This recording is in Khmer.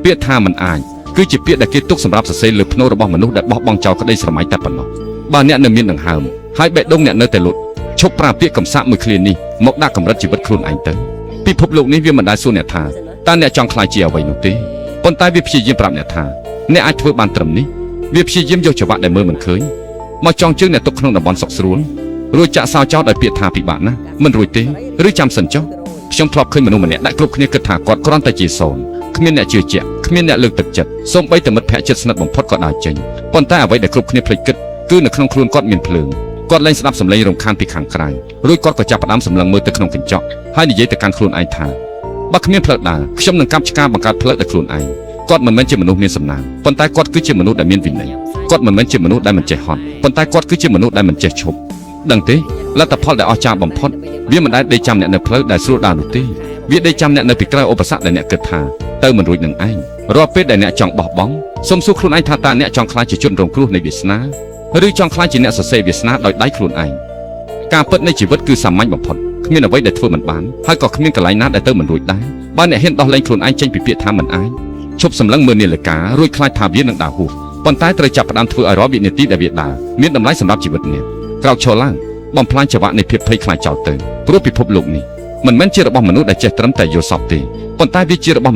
ពាក្យថាមិនអាចគឺជាពាក្យដែលគេទុកសម្រាប់សរសេរលើភ្នូររបស់មនុស្សដែលបោះបង់ចោលក្តីស្រមៃតែប៉ុណ្ណោះបើអ្នកនៅមានដង្ហើមហើយបេះដូងអ្នកនៅតែលុតឈប់ប្រើពាក្យកំសាកមួយឃ្លានេះមកដាក់កម្រិតជីវិតខ្លួនឯងទៅពិភពលោកនេះវាមិនដែលសួរអ្នកថាតើអ្នកចង់ខ្លាចជាអ្វីនោះទេប៉ុន្តែវាព្យាយាមប្រាប់អ្នកថាអ្នកអាចធ្វើបានត្រឹមនេះវាព្យាយាមយកចង្វាក់ដែលមើលមិនឃើញមកចងជើងអ្នកទុកក្នុងតំបន់សុខស្រួលរួចចាក់សោចោលដោយពាក្យថាពិបាកណាស់មិនរួចទេឬចាំសិនចុះខ្ញុំធ្លាប់ឃើញមនុស្សម្នាក់ដែលគ្រប់គ្នាគិតថាគាត់គ្រាន់តែជាសូន្យគ្មានអ្នកជឿជាក់គ្មានអ្នកលើកទឹកចិត្តសូម្បីតែមិត្តភក្តិជិតស្និទ្ធបំផុតក៏ដើរចេញប៉ុន្តែអ្វីដែលគ្រប់គ្នាភ្លេចគិតគឺនៅក្នុងខ្លួនគាត់មានភ្លើងគាត់លែងស្ដាប់សំឡេងរំខានពីខាងក្រៅរួចគាត់ក៏ចាប់ផ្ដើមសម្លឹងមើលទៅក្នុងកញ្ចក់ហើយនិយាយទៅកាន់ខ្លួនឯងថាបើគ្មានផ្លូវដើរខ្ញុំនឹងកាប់ឆ្ការបង្កើតផ្លូវដោយខ្លួនឯងគាត់មិនមែនជាមនុស្សមានសំណាងប៉ុន្តែគាត់គឺជាមនុស្សដែលមានវិន័យគាត់មិនមែនជាមនុស្សដែលមិនចេះហត់ប៉ុន្តែគាត់គឺជាមនុស្សដែលមិនចេះឈប់ដឹងទេលទ្ធផលដែលអស្ចារ្យបំផុតវាមិនដែលដេកចាំអ្នកនៅផ្លូវដែលស្រួលដើរនោះទេវាដេកចាំអ្នកនៅពីក្រោយឧបសគ្គដែលអ្នកគិតថាទៅមិនរួចនឹងឯងរាល់ពេលដែលអ្នកចង់បោះបង់សូមសួរខ្លួនឯងថាតើអ្នកចង់ខ្លាចជាជនរងគ្រោះនៃវាសនាឬចង់ខ្លាចជាអ្នកសរសេរវាសនាដោយដៃខ្លួនឯងការពិតនៃជីវិតគឺសាមញ្ញបំផុតគ្មានអ្វីដែលធ្វើមិនបានហើយក៏គ្មានកន្លែងណាដែលទៅមិនរួចដែរបើអ្នកហ៊ានដោះលែងខ្លួនឯងចេញពីពាក្យថាមិនអាចឈប់សម្លឹងមើលនាឡិការួចខ្លាចថាវានឹងដើរហួសប៉ុន្តែត្រូវចាប់ផ្ដើមធ្វើឲ្យរាល់វិនាទីដែលវាដើរមានតម្លៃសម្រាប់ជីវិតអ្នកក្រោកឈរឡើងបំផ្លាញចង្វាក់នៃភាពភ័យខ្លាចចោលទៅព្រោះពិភពលោកនេះមិនមែនជារបស់មនុស្សដែលចេះត្រឹមតែយល់សប្តិទេប៉ុន្តែវាជារបស់